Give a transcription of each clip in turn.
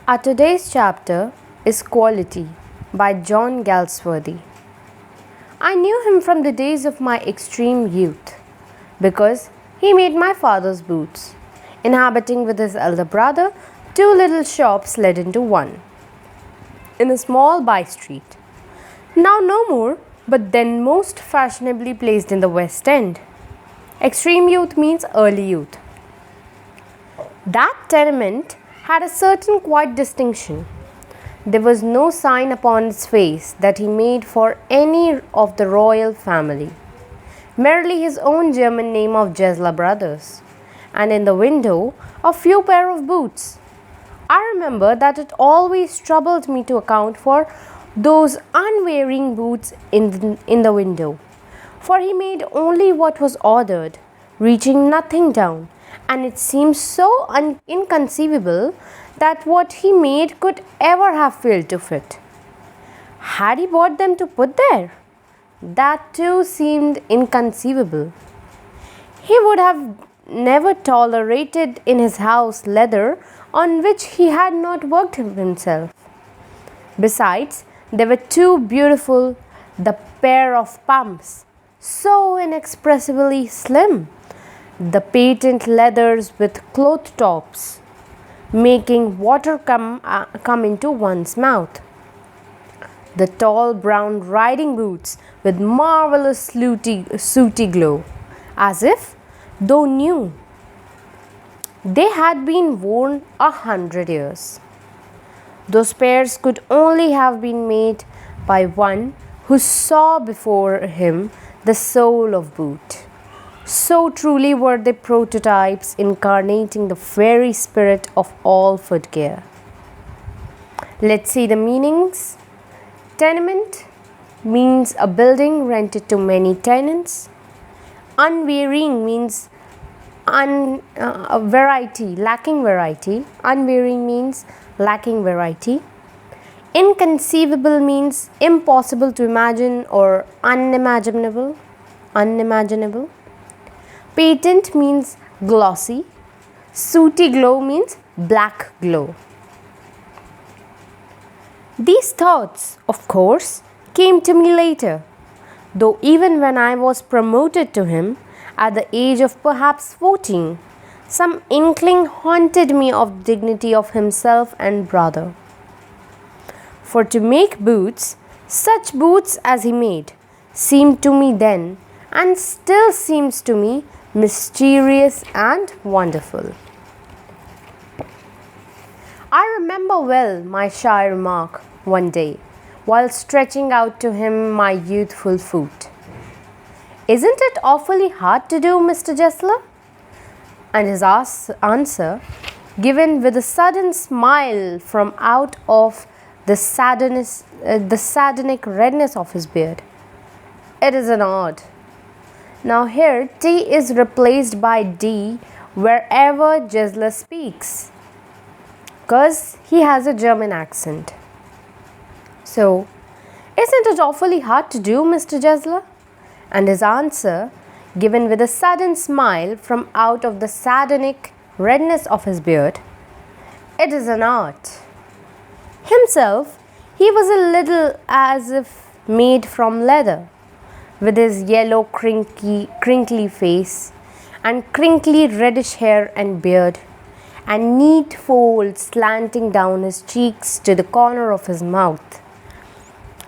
Our today's chapter is Quality by John Galsworthy. I knew him from the days of my extreme youth because he made my father's boots. Inhabiting with his elder brother, two little shops led into one in a small by street. Now no more, but then most fashionably placed in the West End. Extreme youth means early youth. That tenement had a certain quiet distinction. There was no sign upon its face that he made for any of the royal family, merely his own German name of Jesler Brothers, and in the window a few pair of boots. I remember that it always troubled me to account for those unwearying boots in the window, for he made only what was ordered, reaching nothing down, and it seemed so inconceivable that what he made could ever have failed to fit. Had he bought them to put there? That too seemed inconceivable. He would have never tolerated in his house leather on which he had not worked himself. Besides, they were too beautiful, the pair of pumps, so inexpressibly slim, the patent leathers with cloth tops, making water come into one's mouth. The tall brown riding boots with marvelous sooty glow, as if, though new, they had been worn 100 years. Those pairs could only have been made by one who saw before him the soul of boot. So truly were they prototypes incarnating the very spirit of all footgear. Let's see the meanings. Tenement means a building rented to many tenants. Unwearying means lacking variety. Unwearying means lacking variety. Inconceivable means impossible to imagine or unimaginable. Patent means glossy. Sooty glow means black glow. These thoughts, of course, came to me later, though even when I was promoted to him at the age of perhaps 14, some inkling haunted me of dignity of himself and brother. For to make boots, such boots as he made, seemed to me then, and still seems to me, mysterious and wonderful. I remember well my shy remark one day, while stretching out to him my youthful foot. "Isn't it awfully hard to do, Mr. Jesler?" And his answer, given with a sudden smile from out of the sardonic redness of his beard, "It is an art." Now here T is replaced by D wherever Jesler speaks, because he has a German accent. So, "Isn't it awfully hard to do, Mr. Jesler?" And his answer, given with a sudden smile from out of the sardonic redness of his beard, "It is an art." Himself, he was a little as if made from leather, with his yellow crinkly face and crinkly reddish hair and beard, and neat folds slanting down his cheeks to the corner of his mouth,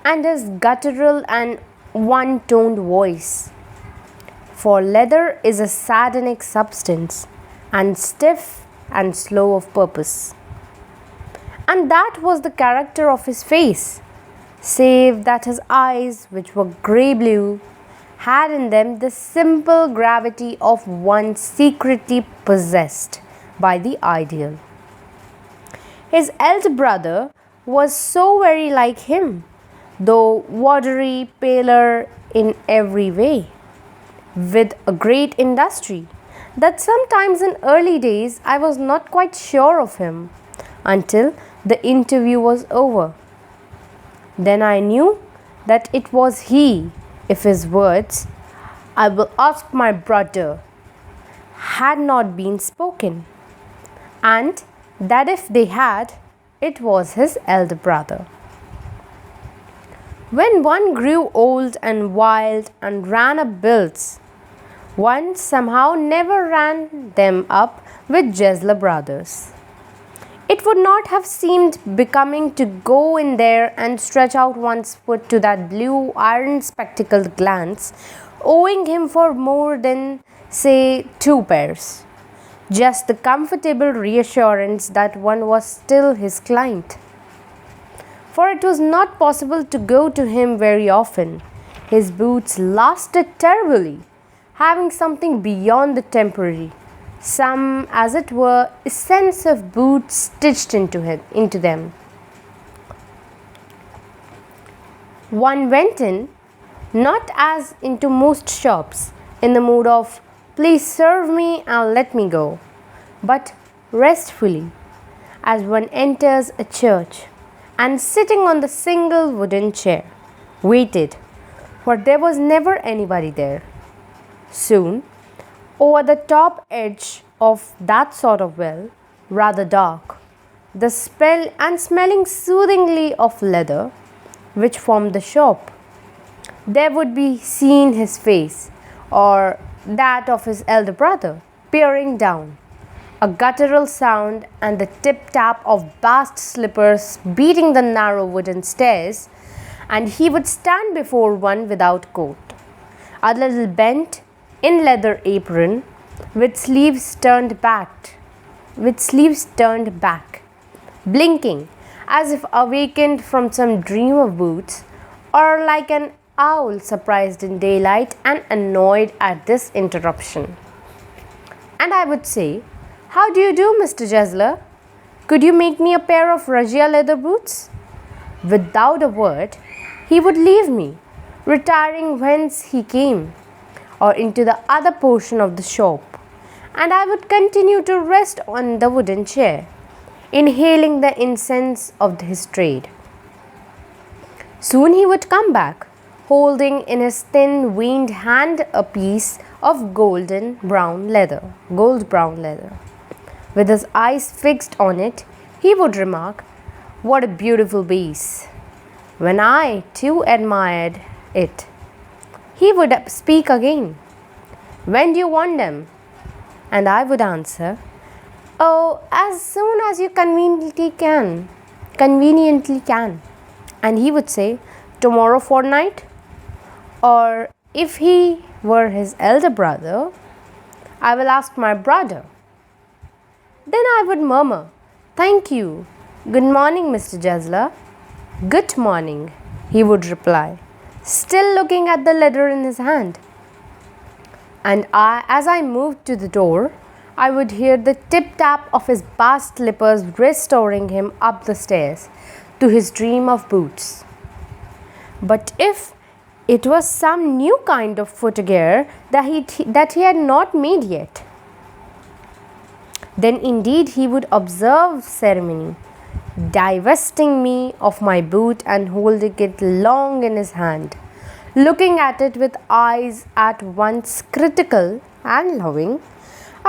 and his guttural and one-toned voice. For leather is a sardonic substance, and stiff and slow of purpose. And that was the character of his face, save that his eyes, which were grey-blue, had in them the simple gravity of one secretly possessed by the ideal. His elder brother was so very like him, though watery, paler in every way, with a great industry, that sometimes in early days I was not quite sure of him until the interview was over. Then I knew that it was he, if his words, "I will ask my brother," had not been spoken, and that if they had, It was his elder brother. When one grew old and wild and ran up bills, one somehow never ran them up with Jesler brothers. It would not have seemed becoming to go in there and stretch out one's foot to that blue iron spectacled glance, owing him for more than, say, 2 pairs. Just the comfortable reassurance that one was still his client. For it was not possible to go to him very often. His boots lasted terribly, having something beyond the temporary, some, as it were, essence of boots stitched into them. One went in, not as into most shops, in the mood of, please serve me and let me go, but restfully, as one enters a church, and sitting on the single wooden chair, waited, for there was never anybody there. Soon, over the top edge of that sort of well, rather dark, the smell and smelling soothingly of leather, which formed the shop, there would be seen his face, or that of his elder brother, peering down, a guttural sound and the tip-tap of bast slippers beating the narrow wooden stairs, and he would stand before one without coat, a little bent in leather apron, with sleeves turned back, blinking as if awakened from some dream of boots, or like an owl surprised in daylight and annoyed at this interruption. And I would say, how do you do, Mr. Jesler? Could you make me a pair of razzia leather boots? Without a word, he would leave me, retiring whence he came, or into the other portion of the shop, and I would continue to rest on the wooden chair, inhaling the incense of his trade. Soon he would come back, holding in his thin, veined hand a piece of gold brown leather. With his eyes fixed on it, he would remark, "What a beautiful piece!" When I, too, admired it, he would speak again, "When do you want them?" And I would answer, "Oh, as soon as you conveniently can. And he would say, "Tomorrow fortnight?" Or if he were his elder brother, "I will ask my brother." Then I would murmur, "Thank you. Good morning, Mr. Jesler." "Good morning," he would reply, still looking at the letter in his hand. And as I moved to the door, I would hear the tip-tap of his bast slippers restoring him up the stairs to his dream of boots. But if it was some new kind of footgear that he had not made yet, then indeed he would observe ceremony, divesting me of my boot and holding it long in his hand, looking at it with eyes at once critical and loving,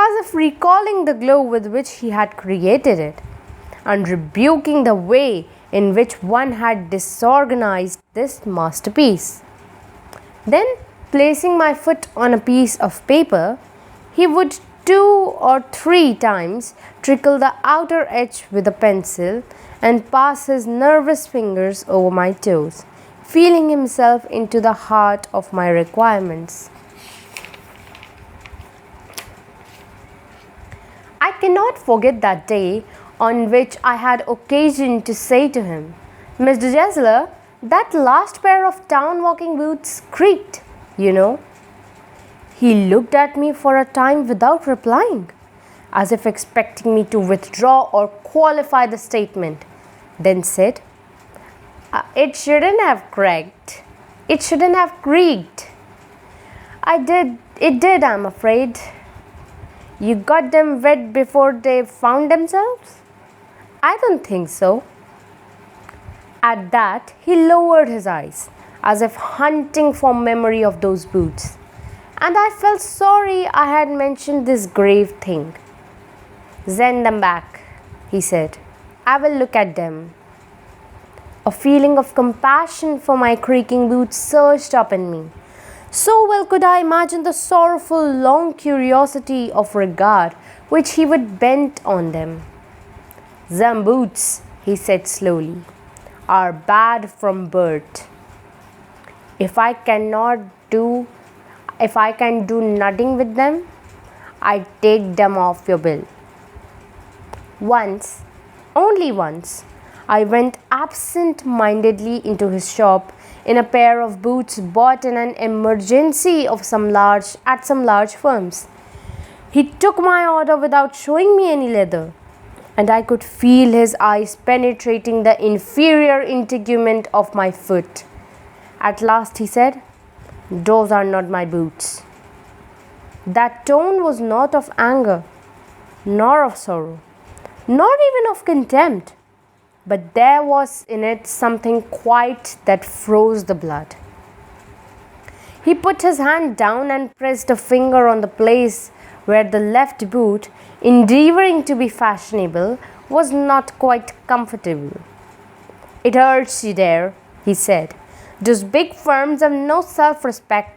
as if recalling the glow with which he had created it, and rebuking the way in which one had disorganized this masterpiece. Then, placing my foot on a piece of paper, he would 2 or 3 times trickle the outer edge with a pencil and pass his nervous fingers over my toes, feeling himself into the heart of my requirements. I cannot forget that day on which I had occasion to say to him, "Mr. Jesler, that last pair of town walking boots creaked, you know." He looked at me for a time without replying, as if expecting me to withdraw or qualify the statement, then said, "It shouldn't have cracked. It shouldn't have creaked." It did, I'm afraid." "You got them wet before they found themselves?" "I don't think so." At that, he lowered his eyes, as if hunting for memory of those boots, and I felt sorry I had mentioned this grave thing. "Send them back," he said. I will look at them. A feeling of compassion for my creaking boots surged up in me. So well could I imagine the sorrowful, long curiosity of regard which he would bend on them. "Them boots," he said slowly, "are bad from birth. If I can do nothing with them, I take them off your bill." Once, only once, I went absent-mindedly into his shop in a pair of boots bought in an emergency at some large firms. He took my order without showing me any leather, and I could feel his eyes penetrating the inferior integument of my foot. At last he said, "Those are not my boots." That tone was not of anger, nor of sorrow, not even of contempt, but there was in it something quite that froze the blood. He put his hand down and pressed a finger on the place where the left boot, endeavoring to be fashionable, was not quite comfortable. "It hurts you there," he said. "Those big firms have no self-respect.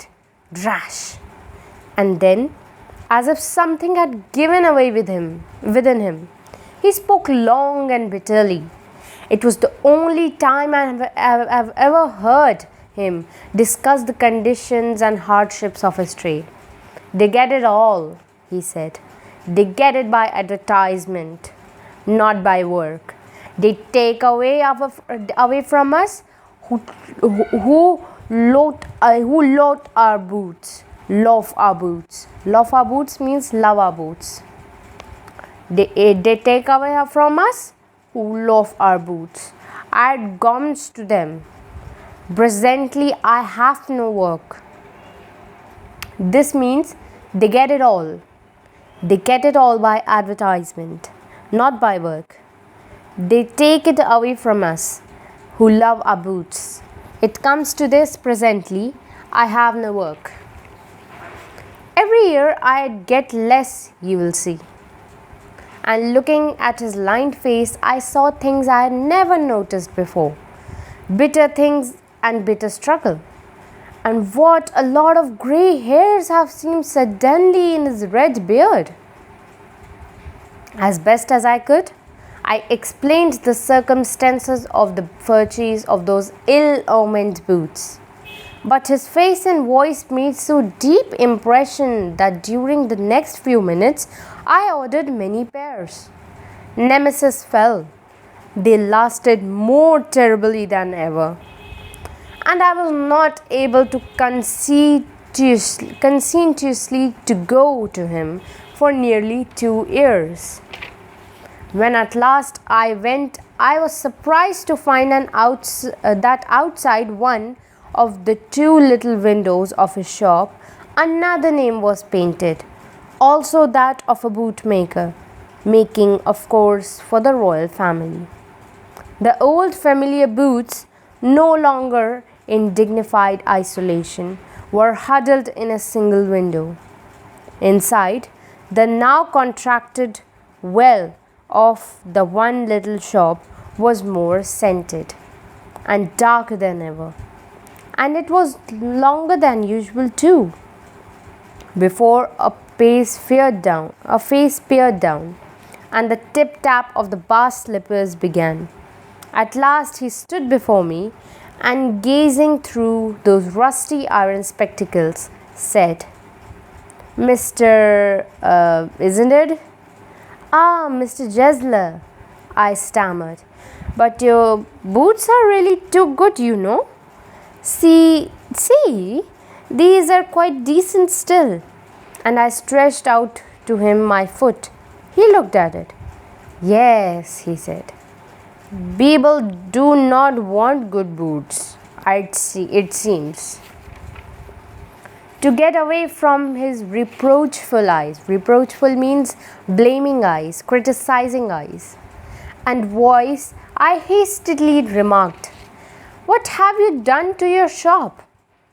Drash!" And then, as if something had given away within him, he spoke long and bitterly. It was the only time I have ever heard him discuss the conditions and hardships of his trade. "They get it all," he said. "They get it by advertisement, not by work. They take away from us who loaf our boots. Loaf our boots. Loaf our boots means love our boots. They take away from us who loaf our boots. Add garments to them. Presently I have no work." This means they get it all. They get it all by advertisement, not by work. They take it away from us who love our boots. It comes to this: presently I have no work. Every year I get less, you will see. And looking at his lined face, I saw things I had never noticed before. Bitter things and bitter struggle. And what a lot of grey hairs have seemed suddenly in his red beard. As best as I could, I explained the circumstances of the purchase of those ill-omened boots. But his face and voice made so deep impression that during the next few minutes I ordered many pairs. Nemesis fell. They lasted more terribly than ever, and I was not able to conscientiously to go to him for nearly 2 years. When at last I went, I was surprised to find that outside one of the 2 little windows of his shop another name was painted, also that of a bootmaker, making, of course, for the royal family. The old familiar boots, no longer in dignified isolation, were huddled in a single window. Inside, the now contracted well of the one little shop was more scented and darker than ever, and it was longer than usual too. Before a face peered down, and the tip-tap of the bar slippers began. At last he stood before me, and gazing through those rusty iron spectacles, said, "Mr. Isn't it?" "Ah, Mr. Jesler," I stammered. "But your boots are really too good, you know. See, these are quite decent still." And I stretched out to him my foot. He looked at it. "Yes," he said, "people do not want good boots, it seems." To get away from his reproachful eyes — reproachful means blaming eyes, criticizing eyes — and voice, I hastily remarked, "What have you done to your shop?"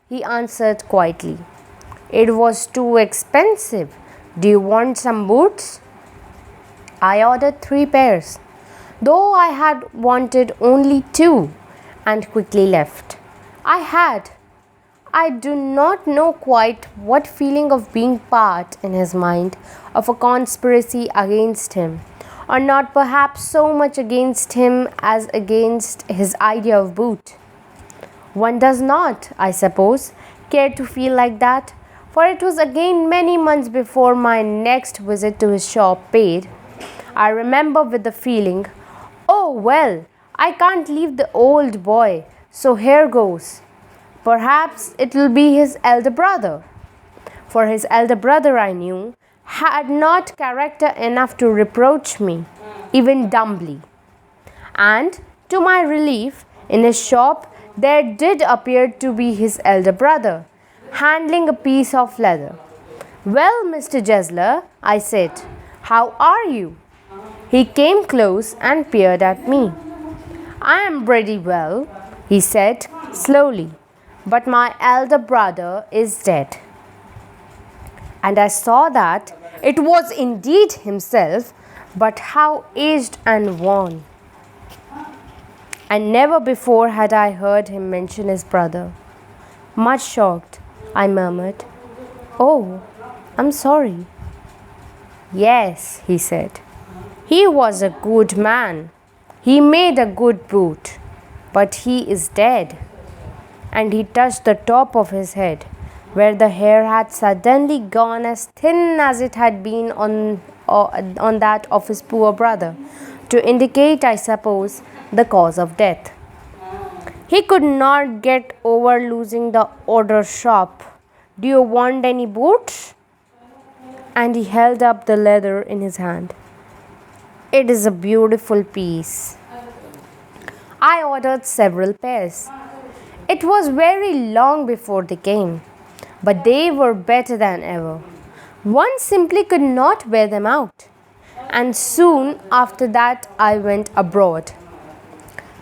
He answered quietly, "It was too expensive. Do you want some boots?" I ordered 3 pairs. though I had wanted only two and quickly left. I do not know quite what feeling of being part in his mind of a conspiracy against him, or not perhaps so much against him as against his idea of boot. One does not, I suppose, care to feel like that, for it was again many months before my next visit to his shop paid. I remember with the feeling, oh well, I can't leave the old boy, so here goes. Perhaps it will be his elder brother. For his elder brother, I knew, had not character enough to reproach me, even dumbly. And, to my relief, in his shop there did appear to be his elder brother, handling a piece of leather. Well, Mr. Jesler, I said, how are you? He came close and peered at me. I am pretty well, he said slowly, but my elder brother is dead. And I saw that it was indeed himself, but how aged and worn. And never before had I heard him mention his brother. Much shocked, I murmured, oh, I'm sorry. Yes, he said. He was a good man. He made a good boot. But he is dead. And he touched the top of his head, where the hair had suddenly gone as thin as it had been on that of his poor brother, to indicate, I suppose, the cause of death. He could not get over losing the odor shop. Do you want any boots? And he held up the leather in his hand. It is a beautiful piece. I ordered several pairs. It was very long before they came, but they were better than ever. One simply could not wear them out. And soon after that I went abroad.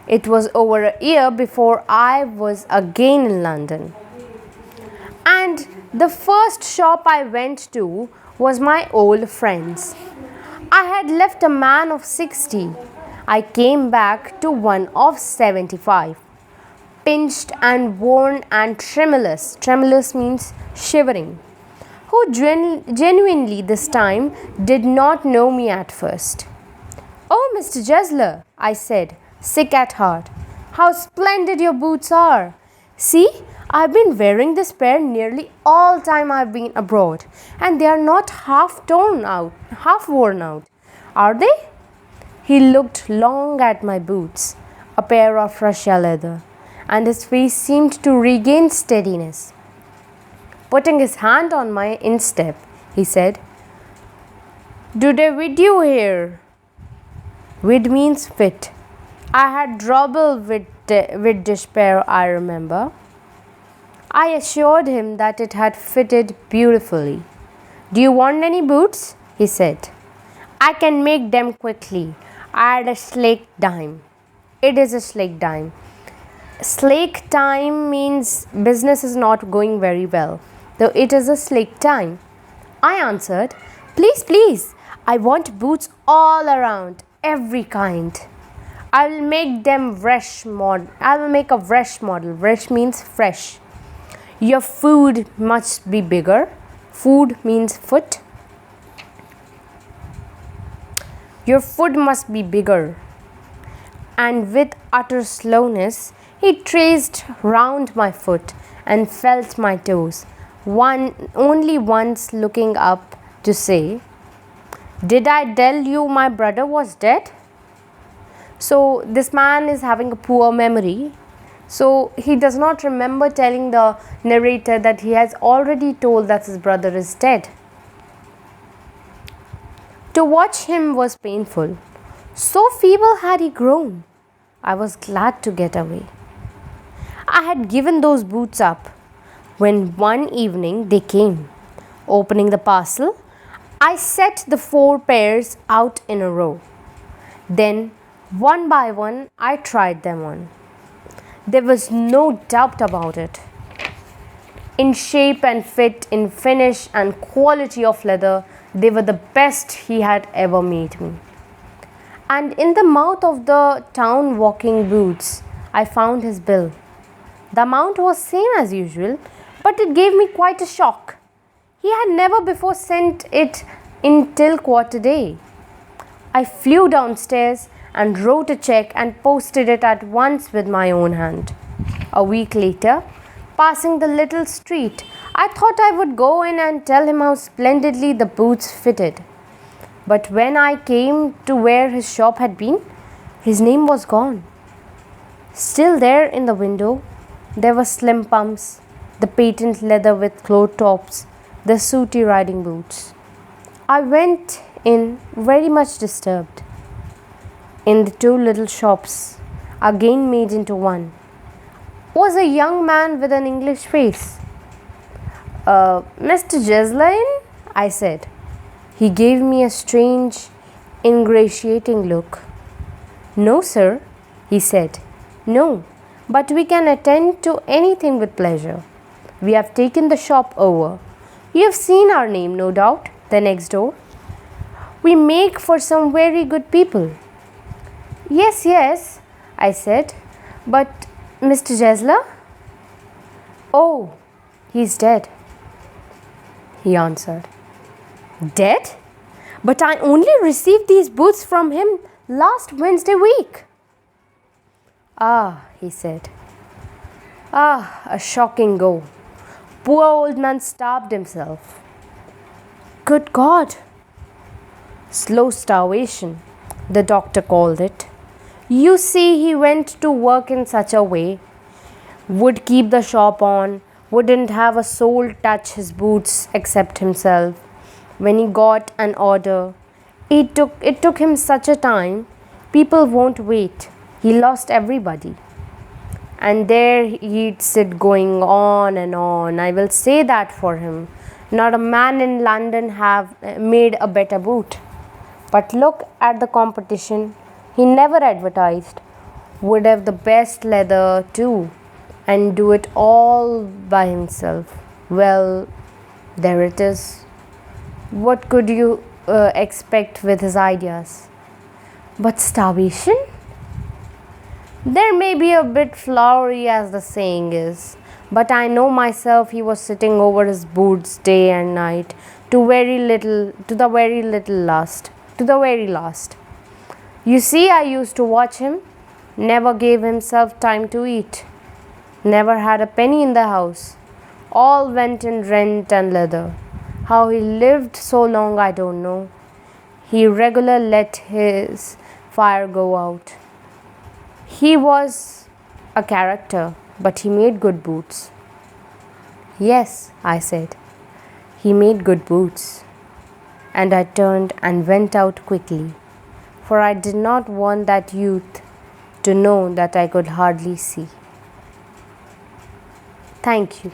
It was over a year before I was again in London. And the first shop I went to was my old friend's. I had left a man of 60. I came back to one of 75. Pinched and worn and tremulous. Tremulous means shivering. Who genuinely this time did not know me at first. Oh, Mr. Jesler, I said, sick at heart. How splendid your boots are. See, I've been wearing this pair nearly all time I've been abroad, and they are not half worn out. Are they? He looked long at my boots, a pair of Russia leather, and his face seemed to regain steadiness. Putting his hand on my instep, he said, do they with you here? With means fit. I had trouble with this pair, I remember. I assured him that it had fitted beautifully. Do you want any boots? He said. I can make them quickly. I had a slack dime. It is a slack dime. Slack time means business is not going very well, though it is a slack time. I answered, please, I want boots all around, every kind. I will make them fresh model. I will make a fresh model. Fresh means fresh. Your food must be bigger. Food means foot. Your foot must be bigger. And with utter slowness, he traced round my foot and felt my toes, only once looking up to say, did I tell you my brother was dead? So this man is having a poor memory. So he does not remember telling the narrator that he has already told that his brother is dead. To watch him was painful. So feeble had he grown. I was glad to get away. I had given those boots up when one evening they came. Opening the parcel, I set the 4 pairs out in a row. Then, one by one, I tried them on. There was no doubt about it. In shape and fit, in finish and quality of leather, they were the best he had ever made me. And in the mouth of the town walking boots, I found his bill. The amount was same as usual, but it gave me quite a shock. He had never before sent it in till quarter day. I flew downstairs and wrote a check and posted it at once with my own hand. A week later, passing the little street, I thought I would go in and tell him how splendidly the boots fitted. But when I came to where his shop had been, his name was gone. Still there in the window, there were slim pumps, the patent leather with claw tops, the sooty riding boots. I went in very much disturbed. In the two little shops, again made into one, was a young man with an English face. Mr. Jeslyn, I said. He gave me a strange, ingratiating look. No, sir, he said. No, but we can attend to anything with pleasure. We have taken the shop over. You have seen our name, no doubt, the next door. We make for some very good people. Yes, yes, I said. But Mr. Jesler? Oh, he's dead, he answered. Dead? But I only received these boots from him last Wednesday week. Ah, he said. Ah, a shocking go. Poor old man starved himself. Good God! Slow starvation, the doctor called it. You see, he went to work in such a way, would keep the shop on, wouldn't have a soul touch his boots except himself. When he got an order, it took him such a time, people won't wait. He lost everybody. And there he'd sit going on and on. I will say that for him. Not a man in London have made a better boot. But look at the competition. He never advertised. Would have the best leather too, and do it all by himself. Well, there it is. What could you expect with his ideas? But starvation? There may be a bit flowery as the saying is, but I know myself he was sitting over his boots day and night to the very last. You see, I used to watch him, never gave himself time to eat, never had a penny in the house, all went in rent and leather. How he lived so long I don't know. He regularly let his fire go out. He was a character, but he made good boots. Yes, I said, he made good boots. And I turned and went out quickly, for I did not want that youth to know that I could hardly see. Thank you.